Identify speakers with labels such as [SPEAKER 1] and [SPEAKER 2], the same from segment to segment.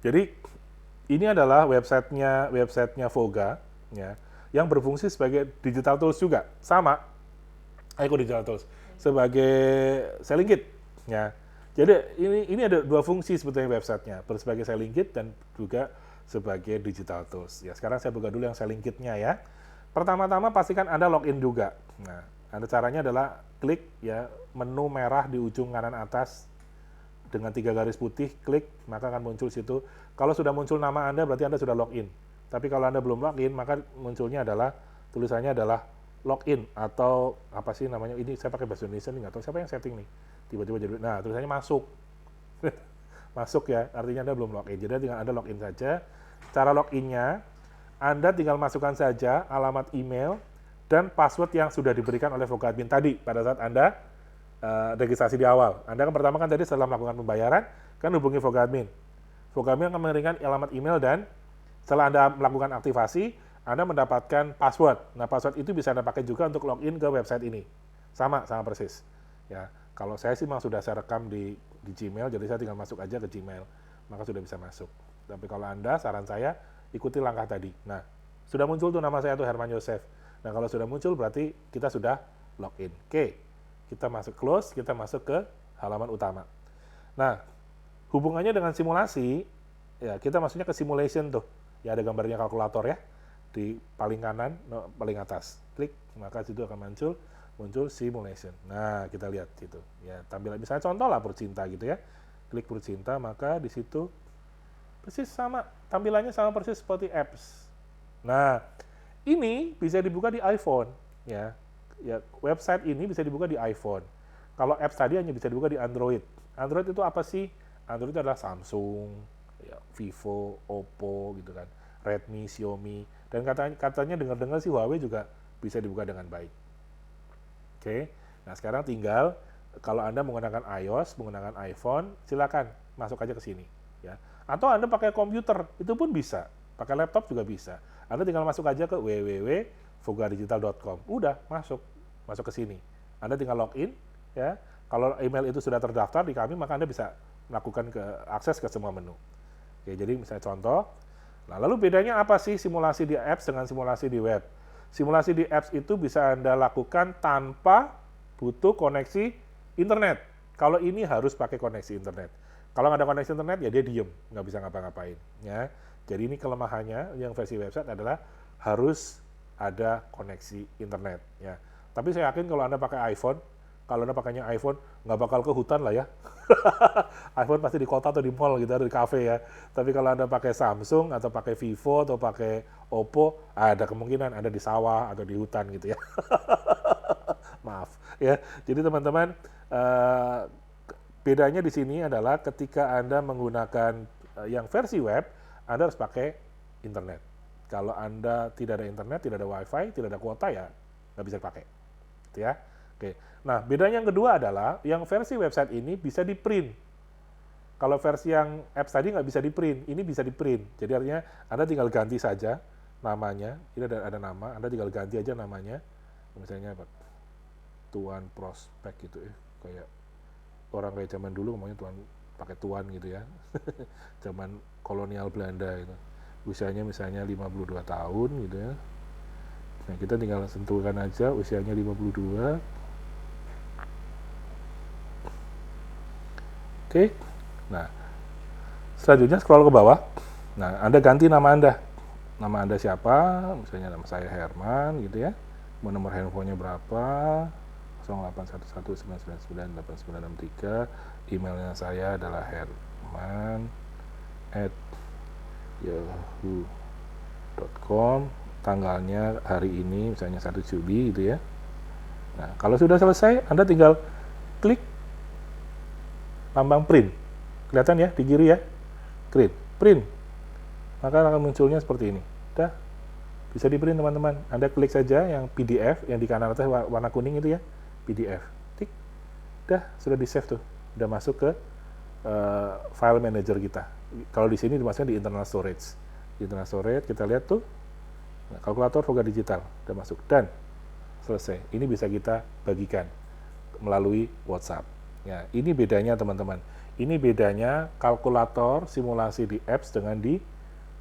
[SPEAKER 1] Jadi ini adalah websitenya Voga, ya, yang berfungsi sebagai digital tools juga, sama, Digital Tools, sebagai selling kit, ya. Jadi ini ada dua fungsi sebetulnya websitenya, sebagai selling kit dan juga sebagai digital tools. Ya, sekarang saya buka dulu yang selling kitnya ya. Pertama-tama pastikan Anda login juga. Nah, Anda caranya adalah klik ya menu merah di ujung kanan atas dengan 3 garis putih, klik, maka akan muncul situ. Kalau sudah muncul nama Anda, berarti Anda sudah login. Tapi kalau Anda belum login, maka munculnya adalah, tulisannya adalah login, atau apa sih namanya, ini saya pakai bahasa Indonesia nih, nggak tahu siapa yang setting nih. Tiba-tiba jadi, nah tulisannya masuk. Masuk ya, artinya Anda belum login. Jadi tinggal Anda login saja. Cara loginnya, Anda tinggal masukkan saja alamat email dan password yang sudah diberikan oleh Voga Admin tadi pada saat Anda registrasi di awal. Anda kan pertama kan tadi setelah melakukan pembayaran, kan hubungi Voga Admin. Voga Admin akan memberikan alamat email dan setelah Anda melakukan aktivasi, Anda mendapatkan password. Nah, password itu bisa Anda pakai juga untuk login ke website ini. Sama persis. Ya, kalau saya sih memang sudah saya rekam di Gmail, jadi saya tinggal masuk aja ke Gmail, maka sudah bisa masuk. Tapi kalau Anda, saran saya, ikuti langkah tadi. Nah, sudah muncul tuh nama saya tuh Herman Yosef. Nah, kalau sudah muncul berarti kita sudah login. Oke, kita masuk close, kita masuk ke halaman utama. Nah, hubungannya dengan simulasi, ya kita masuknya ke simulation tuh. Ya ada gambarnya kalkulator ya, di paling kanan, paling atas. Klik, maka situ akan muncul simulation. Nah, kita lihat situ. Ya, tampilan misalnya contoh lah perut cinta gitu ya. Klik perut cinta, maka di situ persis sama, tampilannya sama persis seperti apps. Nah, ini bisa dibuka di iPhone, ya. Ya, website ini bisa dibuka di iPhone. Kalau apps tadi hanya bisa dibuka di Android. Android itu apa sih? Android itu adalah Samsung, ya, Vivo, Oppo gitu kan, Redmi, Xiaomi, dan katanya dengar-dengar sih Huawei juga bisa dibuka dengan baik. Oke, nah sekarang tinggal kalau Anda menggunakan iOS, menggunakan iPhone, silakan masuk aja ke sini, ya. Atau Anda pakai komputer, itu pun bisa. Pakai laptop juga bisa. Anda tinggal masuk aja ke www.vogadigital.com. Udah masuk ke sini. Anda tinggal login, ya. Kalau email itu sudah terdaftar di kami, maka Anda bisa melakukan akses ke semua menu. Oke, jadi misalnya contoh. Nah, lalu bedanya apa sih simulasi di apps dengan simulasi di web? Simulasi di apps itu bisa Anda lakukan tanpa butuh koneksi internet. Kalau ini harus pakai koneksi internet. Kalau nggak ada koneksi internet, ya dia diem, nggak bisa ngapa-ngapain. Ya. Jadi ini kelemahannya yang versi website adalah harus ada koneksi internet. Ya. Tapi saya yakin kalau Anda pakai iPhone, kalau Anda pakainya iPhone, nggak bakal ke hutan lah ya. iPhone pasti di kota atau di mall gitu, atau di cafe ya. Tapi kalau Anda pakai Samsung, atau pakai Vivo, atau pakai Oppo, ada kemungkinan Anda di sawah atau di hutan gitu ya. Maaf ya. Jadi teman-teman, bedanya di sini adalah ketika Anda menggunakan yang versi web, Anda harus pakai internet. Kalau Anda tidak ada internet, tidak ada wifi, tidak ada kuota, ya nggak bisa dipakai. Gitu ya. Oke. Nah, bedanya yang kedua adalah yang versi website ini bisa di-print. Kalau versi yang apps tadi nggak bisa di-print, ini bisa di-print. Jadi artinya Anda tinggal ganti saja namanya. Ini ada nama, Anda tinggal ganti aja namanya. Misalnya apa? Tuan Prospek gitu ya. Kayak orang kayak zaman dulu ngomongnya tuan, pakai tuan gitu ya. Zaman kolonial Belanda gitu. Usianya misalnya 52 tahun gitu ya. Nah, kita tinggal sentuhkan aja usianya 52. Oke. Nah, selanjutnya scroll ke bawah. Nah, Anda ganti nama Anda. Nama Anda siapa? Misalnya nama saya Herman gitu ya. Mau nomor handphonenya berapa? 081199898963. Emailnya saya adalah herman@yahoo.com. Tanggalnya hari ini misalnya 1 Juli gitu ya. Nah, kalau sudah selesai, Anda tinggal klik lambang print. Kelihatan ya di kiri ya? Print. Maka akan munculnya seperti ini. Dah, bisa di print teman-teman. Anda klik saja yang PDF, yang di kanan atas warna kuning itu ya, PDF. Tik. Dah, sudah di save tuh. Udah masuk ke file manager kita. Kalau di sini dimasukkan di internal storage. Di internal storage kita lihat tuh, nah, kalkulator Voga Digital udah masuk dan selesai. Ini bisa kita bagikan melalui WhatsApp. Ya, ini bedanya teman-teman. Ini bedanya kalkulator simulasi di apps dengan di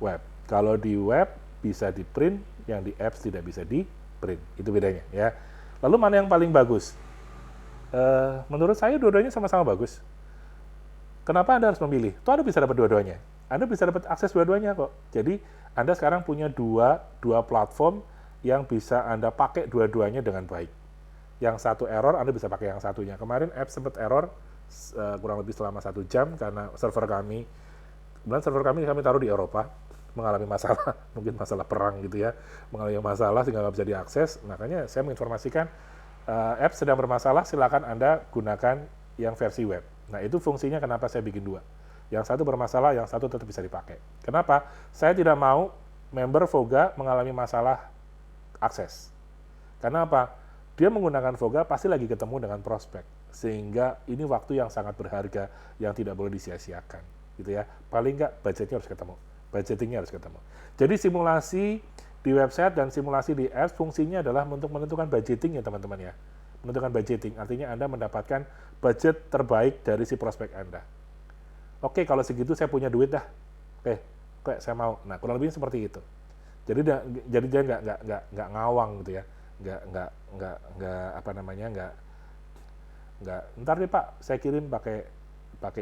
[SPEAKER 1] web. Kalau di web bisa di print, yang di apps tidak bisa di print. Itu bedanya ya. Lalu mana yang paling bagus? Menurut saya dua-duanya sama-sama bagus. Kenapa Anda harus memilih? Tuh Anda bisa dapat dua-duanya. Anda bisa dapat akses dua-duanya kok. Jadi Anda sekarang punya dua platform yang bisa Anda pakai dua-duanya dengan baik. Yang satu error, Anda bisa pakai yang satunya. Kemarin app sempat error kurang lebih selama 1 jam karena server kami taruh di Eropa, mengalami masalah, mungkin masalah perang gitu ya, mengalami masalah sehingga nggak bisa diakses. Makanya saya menginformasikan app sedang bermasalah, silakan Anda gunakan yang versi web. Nah itu fungsinya kenapa saya bikin dua. Yang satu bermasalah, yang satu tetap bisa dipakai. Kenapa? Saya tidak mau member Voga mengalami masalah akses. Karena apa? Dia menggunakan Voga pasti lagi ketemu dengan prospek. Sehingga ini waktu yang sangat berharga yang tidak boleh disia-siakan. Gitu ya. Paling nggak budgetnya harus ketemu. Budgetingnya harus ketemu. Jadi simulasi di website dan simulasi di apps fungsinya adalah untuk menentukan budgeting ya teman-teman ya. Menentukan budgeting, artinya Anda mendapatkan budget terbaik dari si prospek Anda. Oke, kalau segitu saya punya duit dah. Oke, saya mau. Nah, kurang lebih seperti itu. Jadi dia nggak ngawang gitu ya, nggak apa namanya nggak. Ntar deh Pak, saya kirim pakai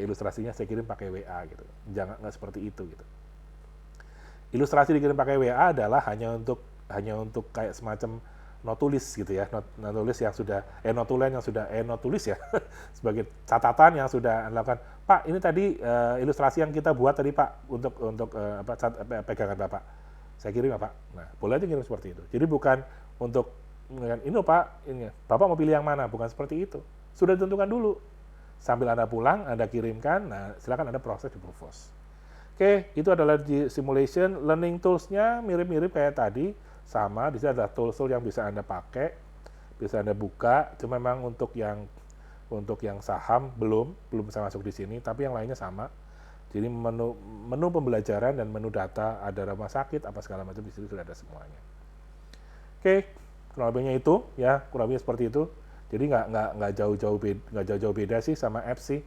[SPEAKER 1] ilustrasinya, saya kirim pakai WA gitu. Jangan nggak seperti itu gitu. Ilustrasi dikirim pakai WA adalah hanya untuk kayak semacam notulis gitu ya, notulis yang sudah notulen yang sudah notulis ya sebagai catatan yang sudah dilakukan. Pak, ini tadi ilustrasi yang kita buat tadi Pak untuk pegangan Bapak. Saya kirim ya Pak. Nah, boleh aja kirim seperti itu. Jadi bukan untuk ini Pak, ini Bapak mau pilih yang mana, bukan seperti itu. Sudah ditentukan dulu. Sambil Anda pulang, Anda kirimkan, nah silakan Anda proses di Proofos. Oke, itu adalah di simulation. Learning tools-nya mirip-mirip kayak tadi, sama. Di sini ada tools-tools yang bisa Anda pakai, bisa Anda buka. Cuma memang untuk yang saham belum bisa masuk di sini, tapi yang lainnya sama. Jadi menu pembelajaran dan menu data, ada rumah sakit, apa segala macam di sini sudah ada semuanya. Oke, kurang lebihnya itu ya, kurang lebih seperti itu. Jadi nggak jauh-jauh beda sih sama apps sih,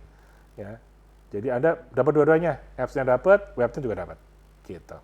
[SPEAKER 1] ya. Jadi Anda dapat dua-duanya, apps-nya dapat, webnya juga dapat, gitu.